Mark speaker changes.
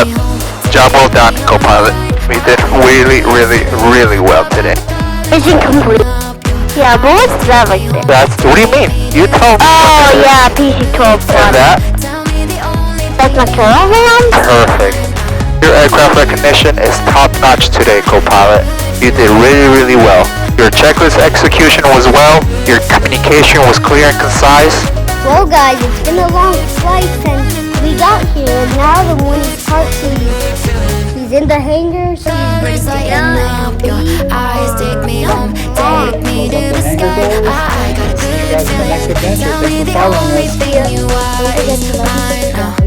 Speaker 1: job. Job well done, co-pilot. We did really well today.
Speaker 2: Mission complete. Yeah, but what's that right there?
Speaker 1: What do you mean? You told me.
Speaker 2: Oh yeah, PC-12
Speaker 1: And that?
Speaker 2: That's my caravan?
Speaker 1: Perfect. Your aircraft recognition is top-notch today, co-pilot. You did really well. Your checklist execution was well. Your communication was clear and concise.
Speaker 2: Well guys, it's been a long flight since we got here, and now the Mooney's part 2. He's in the hangar, she's ready to go.
Speaker 3: Your eyes take me home, take me to the sky. I got a good feeling. Tell me the only thing you are is mine.